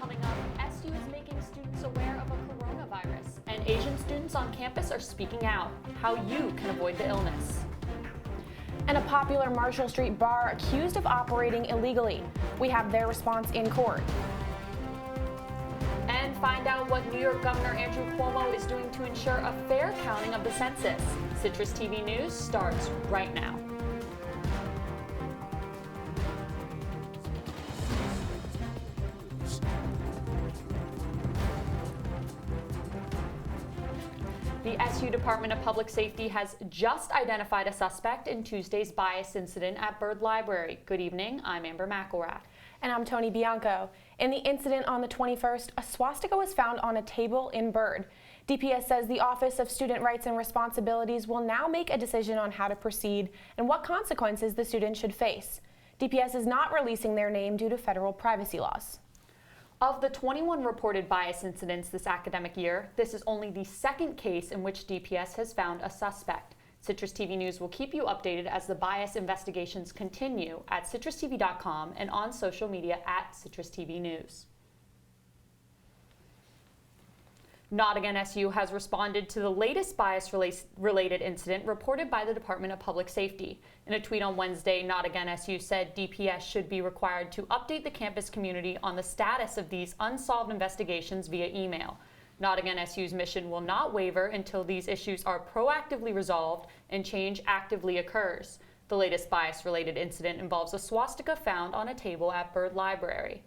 Coming up, SU is making students aware of a coronavirus, and Asian students on campus are speaking out. How you can avoid the illness. And a popular Marshall Street bar accused of operating illegally. We have their response in court. And find out what New York Governor Andrew Cuomo is doing to ensure a fair counting of the census. Citrus TV News starts right now. The SU Department of Public Safety has just identified a suspect in Tuesday's bias incident at Byrd Library. Good evening, I'm McElrath. And I'm Toni Bianco. In the incident on the 21st, a swastika was found on a table in Byrd. DPS says the Office of Student Rights and Responsibilities will now make a decision on how to proceed and what consequences the student should face. DPS is not releasing their name due to federal privacy laws. Of the 21 reported bias incidents this academic year, this is only the second case in which DPS has found a suspect. Citrus TV News will keep you updated as the bias investigations continue at CitrusTV.com and on social media at CitrusTV News. Not Again SU has responded to the latest bias-related incident reported by the Department of Public Safety. In a tweet on Wednesday, Not Again SU said DPS should be required to update the campus community on the status of these unsolved investigations via email. Not Again SU's mission will not waver until these issues are proactively resolved and change actively occurs. The latest bias-related incident involves a swastika found on a table at Byrd Library.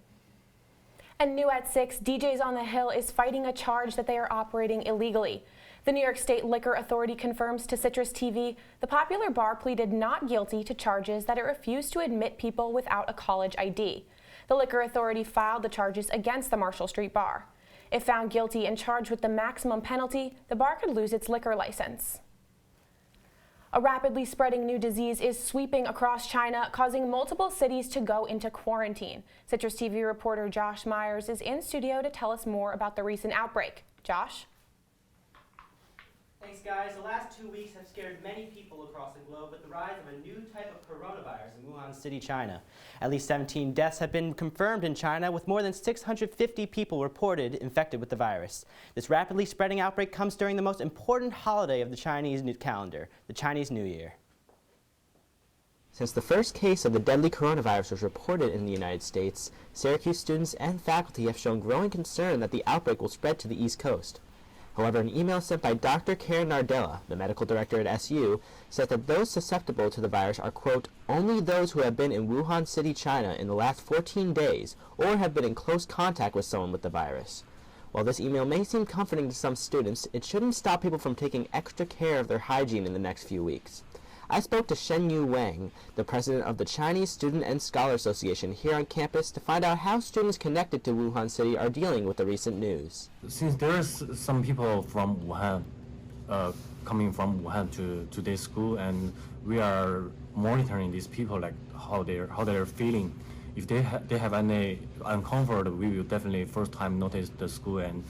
And new at 6, DJs on the Hill is fighting a charge that they are operating illegally. The New York State Liquor Authority confirms to Citrus TV the popular bar pleaded not guilty to charges that it refused to admit people without a college ID. The Liquor Authority filed the charges against the Marshall Street bar. If found guilty and charged with the maximum penalty, the bar could lose its liquor license. A rapidly spreading new disease is sweeping across China, causing multiple cities to go into quarantine. Citrus TV reporter Josh Meyers is in studio to tell us more about the recent outbreak. Josh? Thanks, guys. The last 2 weeks have scared many people across the globe with the rise of a new type of coronavirus in Wuhan City, China. At least 17 deaths have been confirmed in China, with more than 650 people reported infected with the virus. This rapidly spreading outbreak comes during the most important holiday of the Chinese new calendar, the Chinese New Year. Since the first case of the deadly coronavirus was reported in the United States, Syracuse students and faculty have shown growing concern that the outbreak will spread to the East Coast. However, an email sent by Dr. Karen Nardella, the medical director at SU, said that those susceptible to the virus are, quote, only those who have been in Wuhan City, China in the last 14 days or have been in close contact with someone with the virus. While this email may seem comforting to some students, it shouldn't stop people from taking extra care of their hygiene in the next few weeks. I spoke to Shenyu Wang, the president of the Chinese Student and Scholar Association here on campus, to find out how students connected to Wuhan City are dealing with the recent news. Since there's some people from Wuhan coming from Wuhan to this school, and we are monitoring these people, like how they're feeling. If they have any uncomfort, we will definitely first time notice the school, and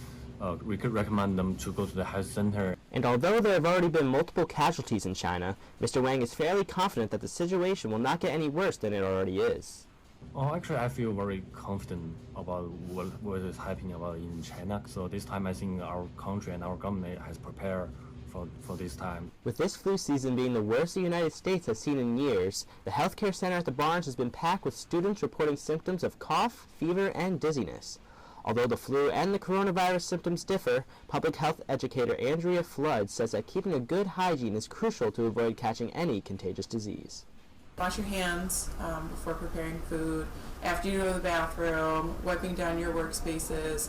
we could recommend them to go to the health center. And although there have already been multiple casualties in China, Mr. Wang is fairly confident that the situation will not get any worse than it already is. Oh, actually, I feel very confident about what is happening about in China. So this time, I think our country and our government has prepared for this time. With this flu season being the worst the United States has seen in years, the healthcare center at the Barnes has been packed with students reporting symptoms of cough, fever, and dizziness. Although the flu and the coronavirus symptoms differ, public health educator Andrea Flood says that keeping a good hygiene is crucial to avoid catching any contagious disease. Wash your hands before preparing food, after you go to the bathroom, wiping down your workspaces,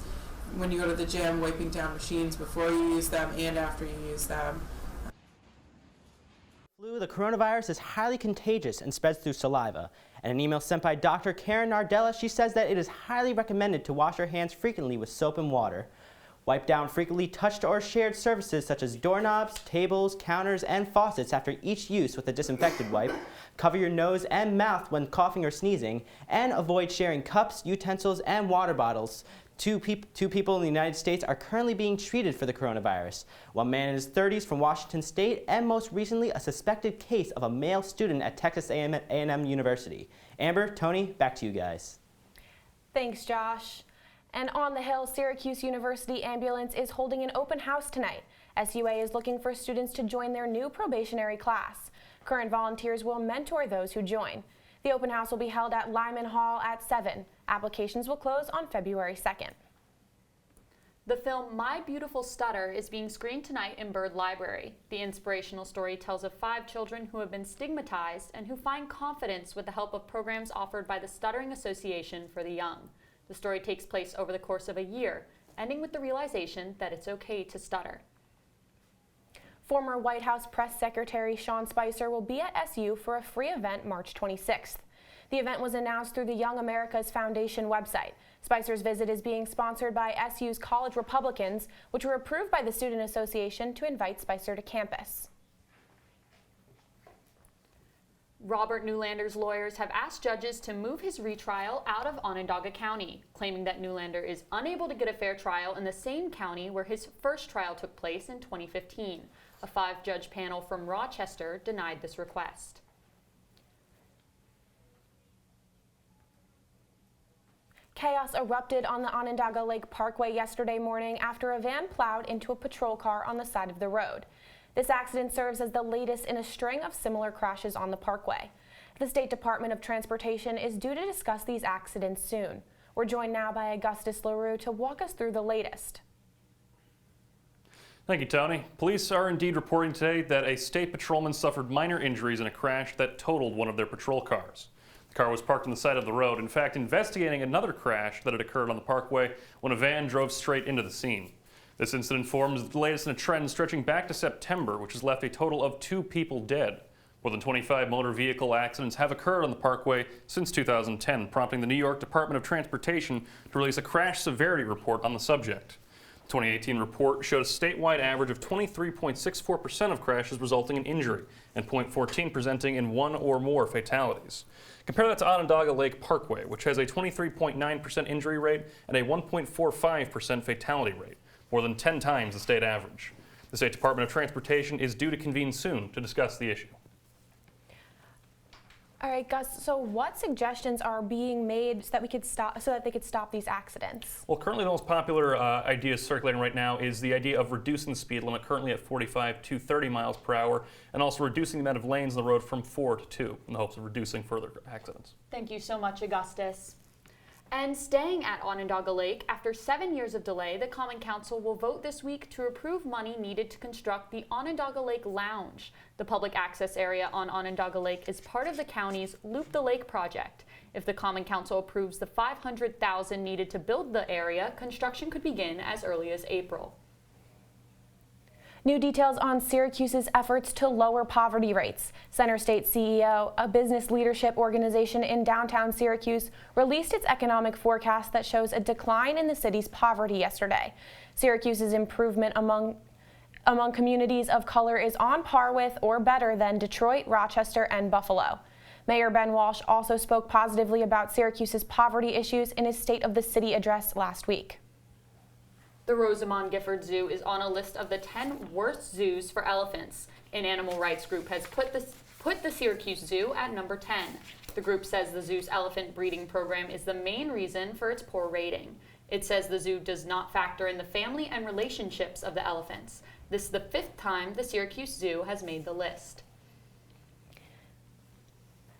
when you go to the gym, wiping down machines before you use them and after you use them. The coronavirus is highly contagious and spreads through saliva. In an email sent by Dr. Karen Nardella, she says that it is highly recommended to wash your hands frequently with soap and water. Wipe down frequently touched or shared surfaces such as doorknobs, tables, counters, and faucets after each use with a disinfected wipe. Cover your nose and mouth when coughing or sneezing, and avoid sharing cups, utensils, and water bottles. Two people in the United States are currently being treated for the coronavirus. One man in his 30s from Washington State, and most recently a suspected case of a male student at Texas A&M University. Amber, Toni, back to you guys. Thanks, Josh. And on the Hill, Syracuse University ambulance is holding an open house tonight. SUA is looking for students to join their new probationary class. Current volunteers will mentor those who join. The open house will be held at Lyman Hall at 7. Applications will close on February 2nd. The film My Beautiful Stutter is being screened tonight in Byrd Library. The inspirational story tells of 5 children who have been stigmatized and who find confidence with the help of programs offered by the Stuttering Association for the Young. The story takes place over the course of a year, ending with the realization that it's okay to stutter. Former White House Press Secretary Sean Spicer will be at SU for a free event March 26th. The event was announced through the Young America's Foundation website. Spicer's visit is being sponsored by SU's College Republicans, which were approved by the Student Association to invite Spicer to campus. Robert Newlander's lawyers have asked judges to move his retrial out of Onondaga County, claiming that Newlander is unable to get a fair trial in the same county where his first trial took place in 2015. A 5-judge panel from Rochester denied this request. Chaos erupted on the Onondaga Lake Parkway yesterday morning after a van plowed into a patrol car on the side of the road. This accident serves as the latest in a string of similar crashes on the parkway. The State Department of Transportation is due to discuss these accidents soon. We're joined now by Augustus LaRue to walk us through the latest. Thank you, Tony. Police are indeed reporting today that a state patrolman suffered minor injuries in a crash that totaled one of their patrol cars. The car was parked on the side of the road, in fact, investigating another crash that had occurred on the parkway when a van drove straight into the scene. This incident forms the latest in a trend stretching back to September, which has left a total of 2 people dead. More than 25 motor vehicle accidents have occurred on the parkway since 2010, prompting the New York Department of Transportation to release a crash severity report on the subject. The 2018 report showed a statewide average of 23.64% of crashes resulting in injury and 0.14 presenting in 1 or more fatalities. Compare that to Onondaga Lake Parkway, which has a 23.9% injury rate and a 1.45% fatality rate, more than 10 times the state average. The State Department of Transportation is due to convene soon to discuss the issue. All right, Gus, so what suggestions are being made so that they could stop these accidents? Well, currently the most popular idea circulating right now is the idea of reducing the speed limit, currently at 45 to 30 miles per hour, and also reducing the amount of lanes on the road from 4 to 2 in the hopes of reducing further accidents. Thank you so much, Augustus. And staying at Onondaga Lake, after 7 years of delay, the Common Council will vote this week to approve money needed to construct the Onondaga Lake Lounge. The public access area on Onondaga Lake is part of the county's Loop the Lake project. If the Common Council approves the $500,000 needed to build the area, construction could begin as early as April. New details on Syracuse's efforts to lower poverty rates. Center State CEO, a business leadership organization in downtown Syracuse, released its economic forecast that shows a decline in the city's poverty yesterday. Syracuse's improvement among communities of color is on par with or better than Detroit, Rochester, and Buffalo. Mayor Ben Walsh also spoke positively about Syracuse's poverty issues in his State of the City address last week. The Rosamond Gifford Zoo is on a list of the 10 worst zoos for elephants. An animal rights group has put the Syracuse Zoo at number 10. The group says the zoo's elephant breeding program is the main reason for its poor rating. It says the zoo does not factor in the family and relationships of the elephants. This is the 5th time the Syracuse Zoo has made the list.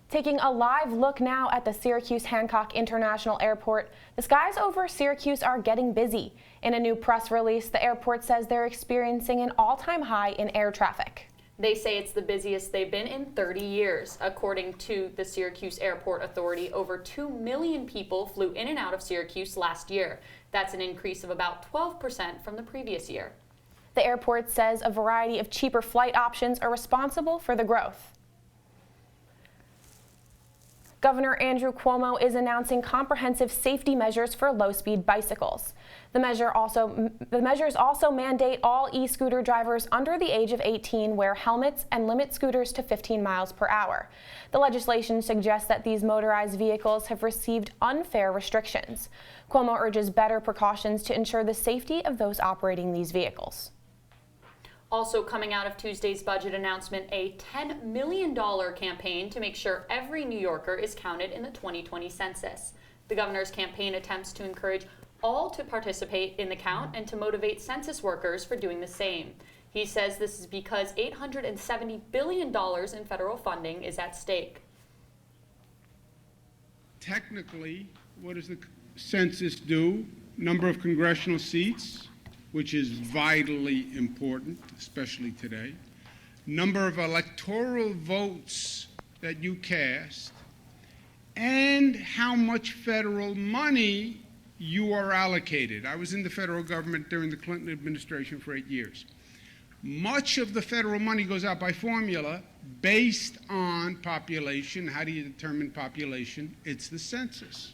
Taking a live look now at the Syracuse Hancock International Airport, the skies over Syracuse are getting busy. In a new press release, the airport says they're experiencing an all-time high in air traffic. They say it's the busiest they've been in 30 years. According to the Syracuse Airport Authority, over 2 million people flew in and out of Syracuse last year. That's an increase of about 12% from the previous year. The airport says a variety of cheaper flight options are responsible for the growth. Governor Andrew Cuomo is announcing comprehensive safety measures for low-speed bicycles. The measures also mandate all e-scooter drivers under the age of 18 wear helmets and limit scooters to 15 miles per hour. The legislation suggests that these motorized vehicles have received unfair restrictions. Cuomo urges better precautions to ensure the safety of those operating these vehicles. Also coming out of Tuesday's budget announcement, a $10 million campaign to make sure every New Yorker is counted in the 2020 census. The governor's campaign attempts to encourage all to participate in the count and to motivate census workers for doing the same. He says this is because $870 billion in federal funding is at stake. Technically, what does the census do? Number of congressional seats, which is vitally important, especially today. Number of electoral votes that you cast, and how much federal money you are allocated. I was in the federal government during the Clinton administration for 8 years. Much of the federal money goes out by formula based on population. How do you determine population? It's the census.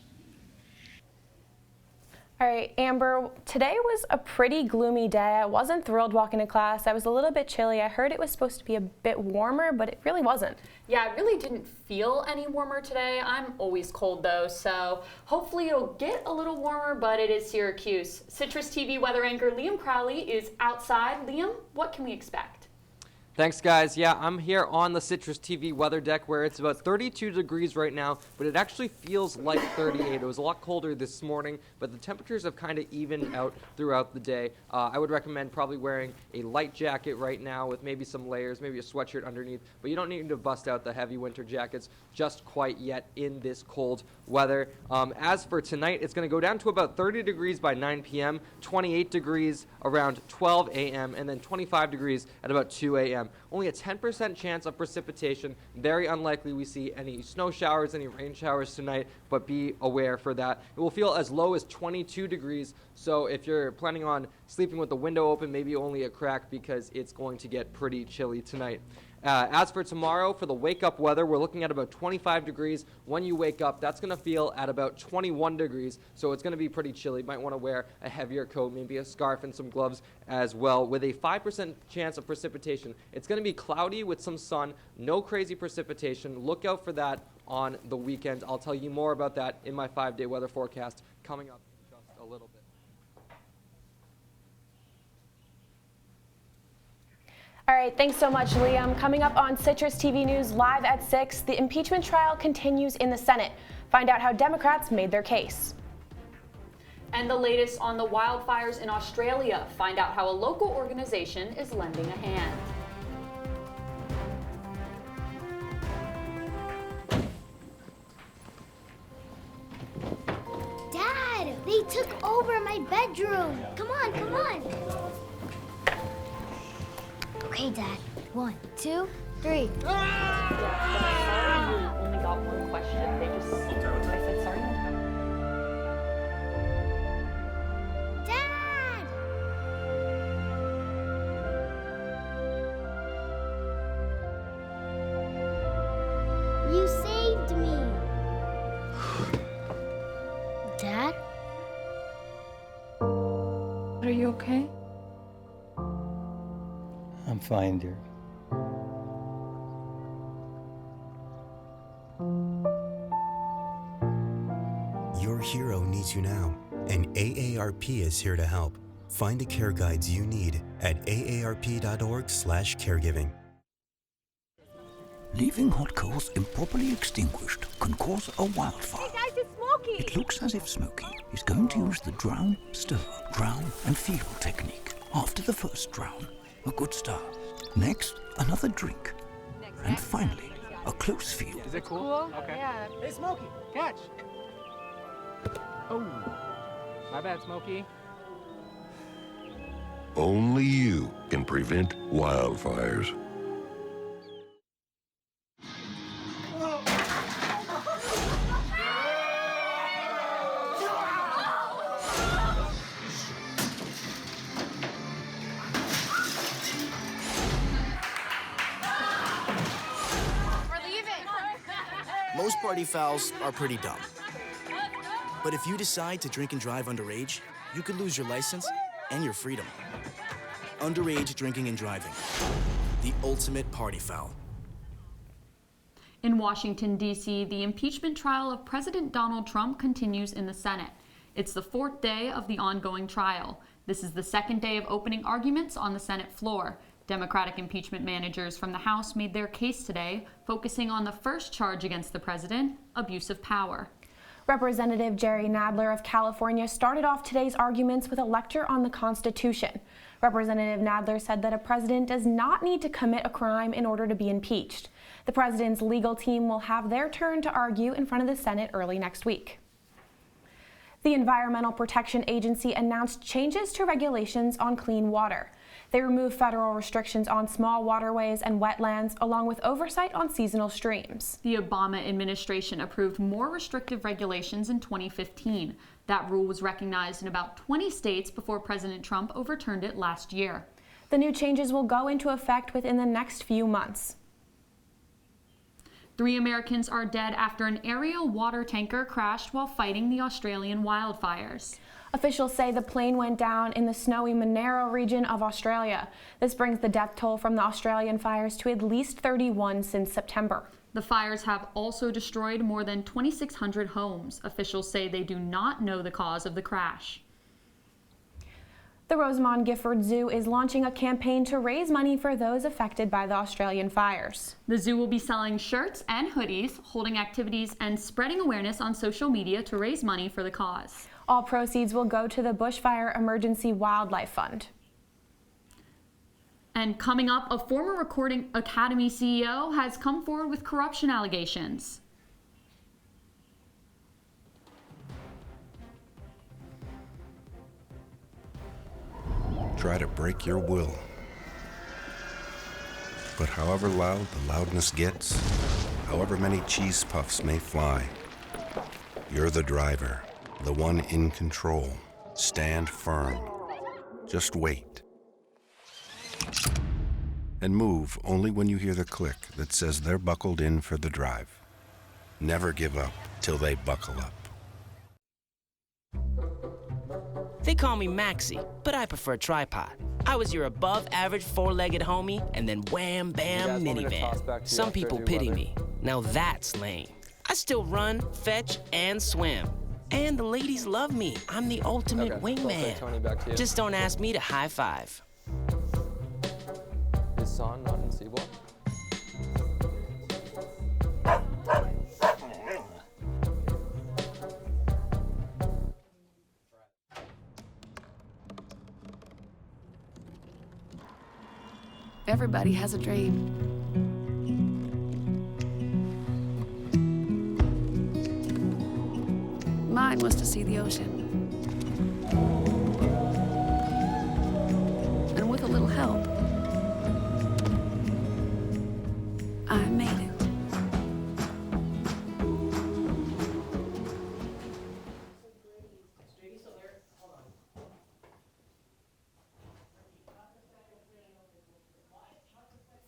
All right, Amber, today was a pretty gloomy day. I wasn't thrilled walking to class. I was a little bit chilly. I heard it was supposed to be a bit warmer, but it really wasn't. Yeah, I really didn't feel any warmer today. I'm always cold though, so hopefully it'll get a little warmer, but it is Syracuse. Citrus TV weather anchor Liam Crowley is outside. Liam, what can we expect? Thanks, guys. Yeah, I'm here on the Citrus TV weather deck where it's about 32 degrees right now, but it actually feels like 38. It was a lot colder this morning, but the temperatures have kind of evened out throughout the day. I would recommend probably wearing a light jacket right now with maybe some layers, maybe a sweatshirt underneath, but you don't need to bust out the heavy winter jackets just quite yet in this cold weather. As for tonight, it's going to go down to about 30 degrees by 9 p.m., 28 degrees around 12 a.m., and then 25 degrees at about 2 a.m. Only a 10% chance of precipitation. Very unlikely we see any snow showers, any rain showers tonight, but be aware for that. It will feel as low as 22 degrees, so if you're planning on sleeping with the window open, maybe only a crack because it's going to get pretty chilly tonight. As for tomorrow, for the wake-up weather, we're looking at about 25 degrees. When you wake up, that's going to feel at about 21 degrees, so it's going to be pretty chilly. You might want to wear a heavier coat, maybe a scarf and some gloves as well. With a 5% chance of precipitation, it's going to be cloudy with some sun, no crazy precipitation. Look out for that on the weekend. I'll tell you more about that in my 5-day weather forecast coming up in just a little bit. All right, thanks so much, Liam. Coming up on Citrus TV News live at 6, the impeachment trial continues in the Senate. Find out how Democrats made their case. And the latest on the wildfires in Australia. Find out how a local organization is lending a hand. Dad, they took over my bedroom. Come on, come on. Okay, Dad. 1, 2, 3. Yeah, sorry, you only got one question. They just, I said sorry. Dad! You saved me. Dad? Are you okay? I'm fine, dear. Your hero needs you now, and AARP is here to help. Find the care guides you need at aarp.org/caregiving. Leaving hot coals improperly extinguished can cause a wildfire. Hey guys, it's Smokey! It looks as if Smokey is going to use the drown, stir, drown, and feel technique. After the first drown, a good start. Next, another drink. And finally, a close feel. Is it cool? Okay. Yeah. Hey, Smokey, catch! Oh, my bad, Smokey. Only you can prevent wildfires. Most party fouls are pretty dumb. But if you decide to drink and drive underage, you could lose your license and your freedom. Underage drinking and driving. The ultimate party foul. In Washington, D.C., the impeachment trial of President Donald Trump continues in the Senate. It's the 4th day of the ongoing trial. This is the 2nd day of opening arguments on the Senate floor. Democratic impeachment managers from the House made their case today, focusing on the first charge against the president, abuse of power. Representative Jerry Nadler of California started off today's arguments with a lecture on the Constitution. Representative Nadler said that a president does not need to commit a crime in order to be impeached. The president's legal team will have their turn to argue in front of the Senate early next week. The Environmental Protection Agency announced changes to regulations on clean water. They removed federal restrictions on small waterways and wetlands, along with oversight on seasonal streams. The Obama administration approved more restrictive regulations in 2015. That rule was recognized in about 20 states before President Trump overturned it last year. The new changes will go into effect within the next few months. 3 Americans are dead after an aerial water tanker crashed while fighting the Australian wildfires. Officials say the plane went down in the snowy Monaro region of Australia. This brings the death toll from the Australian fires to at least 31 since September. The fires have also destroyed more than 2,600 homes. Officials say they do not know the cause of the crash. The Rosamond Gifford Zoo is launching a campaign to raise money for those affected by the Australian fires. The zoo will be selling shirts and hoodies, holding activities, and spreading awareness on social media to raise money for the cause. All proceeds will go to the Bushfire Emergency Wildlife Fund. And coming up, a former Recording Academy CEO has come forward with corruption allegations. Try to break your will. But however loud the loudness gets, however many cheese puffs may fly, you're the driver, the one in control. Stand firm. Just wait. And move only when you hear the click that says they're buckled in for the drive. Never give up till they buckle up. They call me Maxie, but I prefer tripod. I was your above-average four-legged homie, and then wham, bam, minivan. Some people pity me. Now that's lame. I still run, fetch, and swim. And the ladies love me. I'm the ultimate wingman. Toni, back to you. Just don't ask me to high five. Is Son not in C-ball? Everybody has a dream. Mine was to see the ocean. And with a little help, I made it.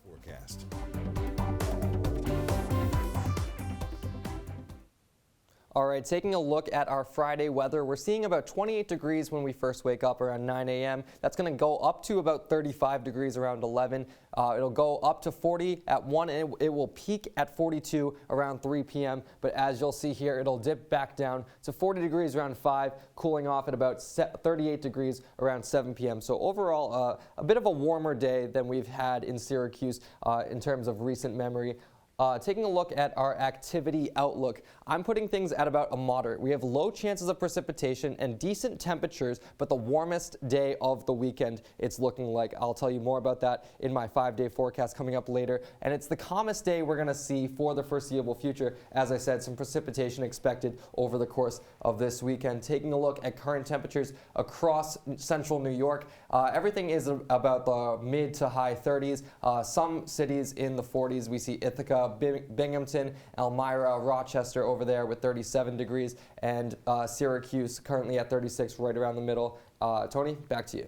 Forecast. All right, taking a look at our Friday weather, we're seeing about 28 degrees when we first wake up around 9 a.m. That's going to go up to about 35 degrees around 11. It'll go up to 40 at 1, and it will peak at 42 around 3 p.m. But as you'll see here, it'll dip back down to 40 degrees around 5, cooling off at about 38 degrees around 7 p.m. So overall, a bit of a warmer day than we've had in Syracuse in terms of recent memory. Taking a look at our activity outlook, I'm putting things at about a moderate. We have low chances of precipitation and decent temperatures, but the warmest day of the weekend it's looking like. I'll tell you more about that in my 5-day forecast coming up later. And it's the calmest day we're going to see for the foreseeable future. As I said, some precipitation expected over the course of this weekend. Taking a look at current temperatures across central New York, everything is about the mid to high 30s. Some cities in the 40s. We see Ithaca, Binghamton, Elmira, Rochester over there with 37 degrees, and Syracuse currently at 36, right around the middle. Toni, back to you.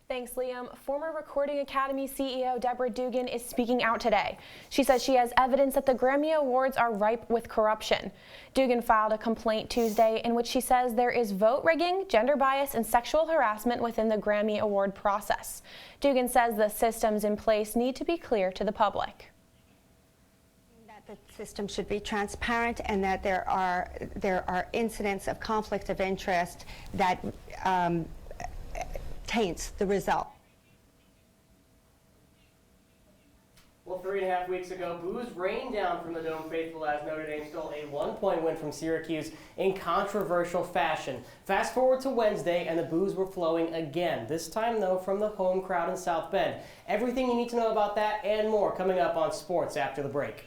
Thanks, Liam. Former Recording Academy CEO Deborah Dugan is speaking out today. She says she has evidence that the Grammy Awards are ripe with corruption. Dugan filed a complaint Tuesday in which she says there is vote rigging, gender bias, and sexual harassment within the Grammy Award process. Dugan says the systems in place need to be clear to the public. The system should be transparent, and that there are incidents of conflict of interest that taints the result. Well, 3.5 weeks ago, booze rained down from the Dome faithful as Notre Dame stole a 1-point win from Syracuse in controversial fashion. Fast forward to Wednesday, and the booze were flowing again, this time, though, from the home crowd in South Bend. Everything you need to know about that and more coming up on Sports after the break.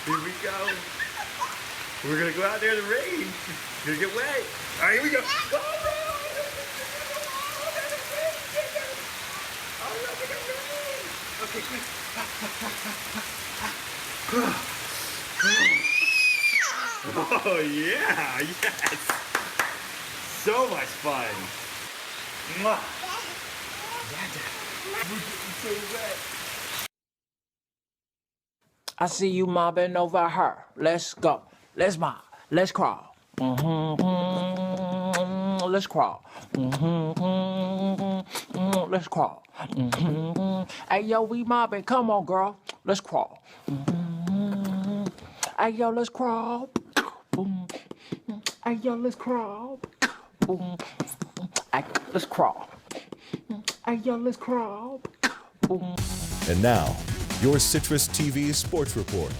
Here we go. We're gonna go out there in the rain. Gonna get wet. All right, here we go. Okay, quick. Oh yeah, yes. So much fun. Mwah. We're getting so wet. I see you mobbing over her. Let's go. Let's mob. Let's crawl. Let's crawl. Let's crawl. Hey, yo, we mobbing. Come on, girl. Let's crawl. Hey, yo, let's crawl. Hey, yo, let's crawl. Hey, let's crawl. Hey, yo, let's crawl. And now, your Citrus TV Sports Report.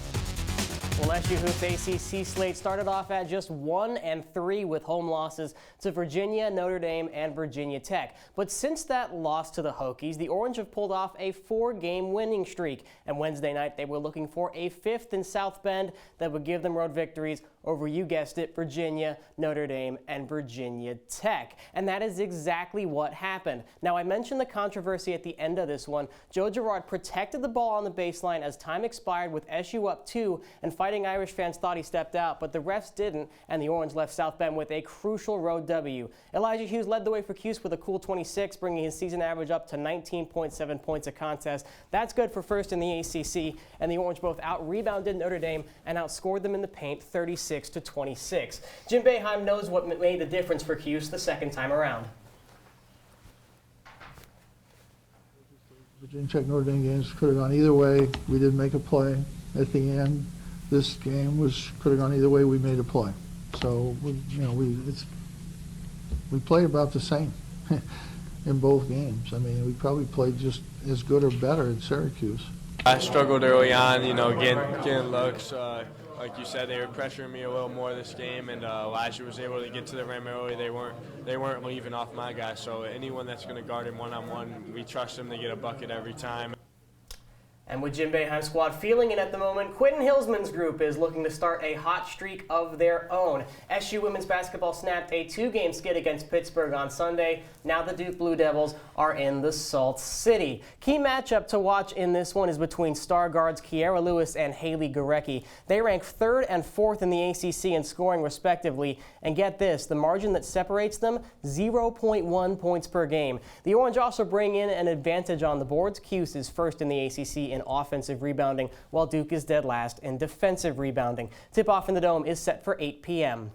Well, SU Hoops ACC slate started off at just 1-3 with home losses to Virginia, Notre Dame, and Virginia Tech. But since that loss to the Hokies, the Orange have pulled off a 4-game winning streak. And Wednesday night, they were looking for a 5th in South Bend that would give them road victories over, you guessed it, Virginia, Notre Dame, and Virginia Tech. And that is exactly what happened. Now, I mentioned the controversy at the end of this one. Joe Girard protected the ball on the baseline as time expired with SU up 2, and Fighting Irish fans thought he stepped out, but the refs didn't, and the Orange left South Bend with a crucial road W. Elijah Hughes led the way for Cuse with a cool 26, bringing his season average up to 19.7 points a contest. That's good for first in the ACC, and the Orange both out-rebounded Notre Dame and outscored them in the paint 36-26. Jim Boeheim knows what made the difference for Cuse the second time around. Virginia Tech Notre Dame games could have gone either way. We didn't make a play at the end. This game could have gone either way. We made a play. So we played about the same in both games. I mean, we probably played just as good or better at Syracuse. I struggled early on, getting looks. Like you said, they were pressuring me a little more this game, and Elijah was able to get to the rim early. They weren't leaving off my guys. So anyone that's going to guard him one-on-one, we trust them to get a bucket every time. And with Jim Boeheim's squad feeling it at the moment, Quentin Hillsman's group is looking to start a hot streak of their own. SU women's basketball snapped a 2-game skid against Pittsburgh on Sunday. Now the Duke Blue Devils are in the Salt City. Key matchup to watch in this one is between star guards Kiera Lewis and Haley Gorecki. They rank 3rd and 4th in the ACC in scoring respectively. And get this, the margin that separates them, 0.1 points per game. The Orange also bring in an advantage on the boards. Cuse is 1st in the ACC in offensive rebounding, while Duke is dead last in defensive rebounding. Tip-off in the Dome is set for 8 p.m.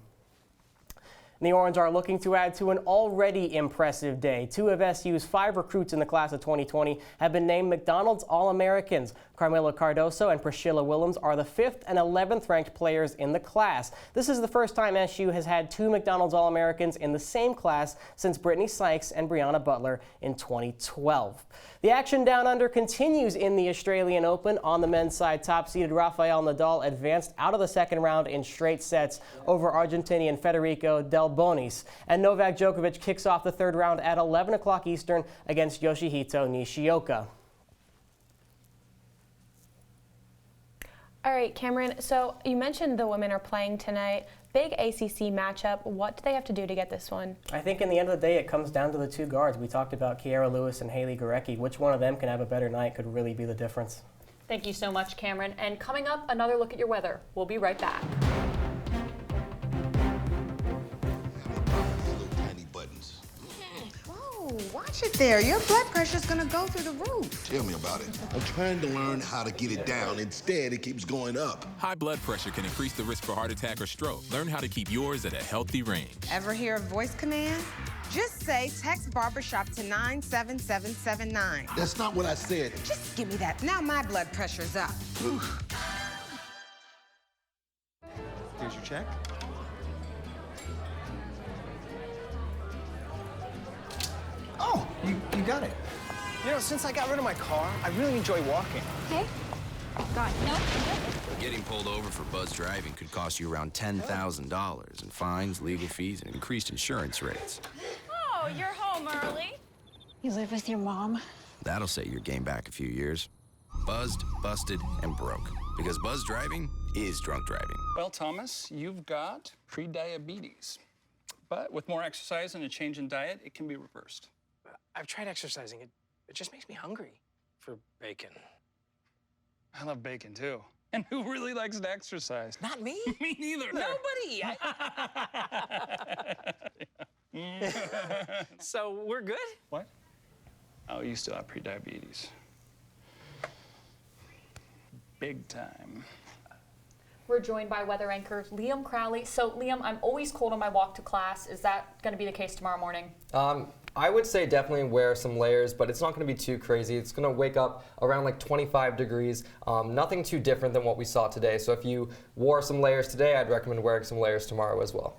The Orange are looking to add to an already impressive day. 2 of SU's 5 recruits in the class of 2020 have been named McDonald's All-Americans. Carmelo Cardoso and Priscilla Willems are the 5th and 11th ranked players in the class. This is the first time SU has had 2 McDonald's All-Americans in the same class since Brittany Sykes and Brianna Butler in 2012. The action down under continues in the Australian Open. On the men's side, top-seeded Rafael Nadal advanced out of the second round in straight sets over Argentinian Federico Del Bonis. And Novak Djokovic kicks off the third round at 11 o'clock Eastern against Yoshihito Nishioka. All right, Cameron, so you mentioned the women are playing tonight. Big ACC matchup. What do they have to do to get this one? I think in the end of the day, it comes down to the 2 guards. We talked about Kiera Lewis and Haley Gorecki. Which one of them can have a better night could really be the difference. Thank you so much, Cameron. And coming up, another look at your weather. We'll be right back. Watch it there. Your blood pressure's gonna go through the roof. Tell me about it. I'm trying to learn how to get it down. Instead, it keeps going up. High blood pressure can increase the risk for heart attack or stroke. Learn how to keep yours at a healthy range. Ever hear a voice command? Just say text barbershop to 97779. That's not what I said. Just give me that. Now my blood pressure's up. Here's your check. Oh, you got it. You know, since I got rid of my car, I really enjoy walking. Hey? God, no. Getting pulled over for buzz driving could cost you around $10,000 in fines, legal fees, and increased insurance rates. Oh, you're home early. You live with your mom? That'll set your game back a few years. Buzzed, busted, and broke. Because buzz driving is drunk driving. Well, Thomas, you've got pre-diabetes. But with more exercise and a change in diet, it can be reversed. I've tried exercising. It just makes me hungry for bacon. I love bacon, too. And who really likes to exercise? Not me. Me neither. Nobody. So we're good? What? Oh, you still have pre-diabetes. Big time. We're joined by weather anchor Liam Crowley. So, Liam, I'm always cold on my walk to class. Is that going to be the case tomorrow morning? I would say definitely wear some layers, but it's not going to be too crazy. It's going to wake up around like 25 degrees. Nothing too different than what we saw today. So if you wore some layers today, I'd recommend wearing some layers tomorrow as well.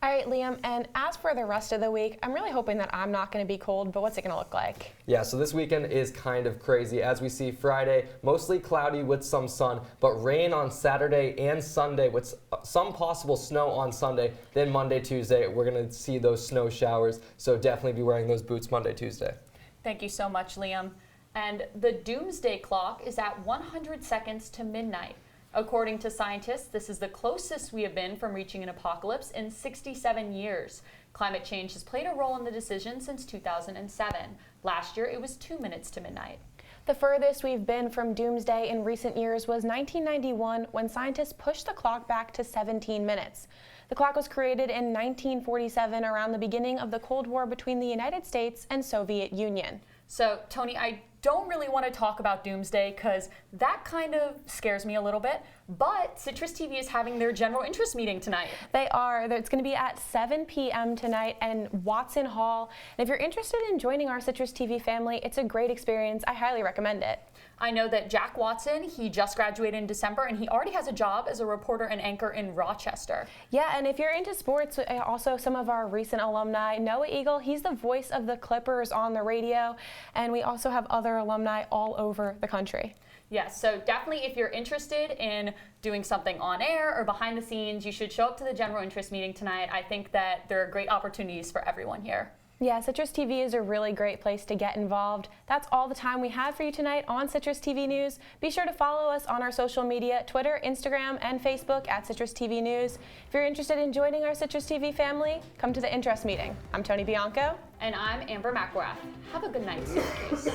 All right, Liam, and as for the rest of the week, I'm really hoping that I'm not going to be cold, but what's it going to look like? Yeah, so this weekend is kind of crazy. As we see Friday, mostly cloudy with some sun, but rain on Saturday and Sunday with some possible snow on Sunday. Then Monday, Tuesday, we're going to see those snow showers, so definitely be wearing those boots Monday, Tuesday. Thank you so much, Liam. And the doomsday clock is at 100 seconds to midnight. According to scientists, this is the closest we have been from reaching an apocalypse in 67 years. Climate change has played a role in the decision since 2007. Last year, it was 2 minutes to midnight. The furthest we've been from doomsday in recent years was 1991, when scientists pushed the clock back to 17 minutes. The clock was created in 1947, around the beginning of the Cold War between the United States and Soviet Union. So, Toni, I don't really want to talk about doomsday because that kind of scares me a little bit, but Citrus TV is having their general interest meeting tonight. They are. It's going to be at 7 p.m. tonight in Watson Hall. And if you're interested in joining our Citrus TV family, it's a great experience. I highly recommend it. I know that Jack Watson, he just graduated in December, and he already has a job as a reporter and anchor in Rochester. Yeah, and if you're into sports, also some of our recent alumni, Noah Eagle, he's the voice of the Clippers on the radio, and we also have other alumni all over the country. Yes, so definitely if you're interested in doing something on air or behind the scenes, you should show up to the general interest meeting tonight. I think that there are great opportunities for everyone here. Yeah, Citrus TV is a really great place to get involved. That's all the time we have for you tonight on Citrus TV News. Be sure to follow us on our social media, Twitter, Instagram, and Facebook at Citrus TV News. If you're interested in joining our Citrus TV family, come to the interest meeting. I'm Toni Bianco. And I'm Amber McElrath. Have a good night, Syracuse.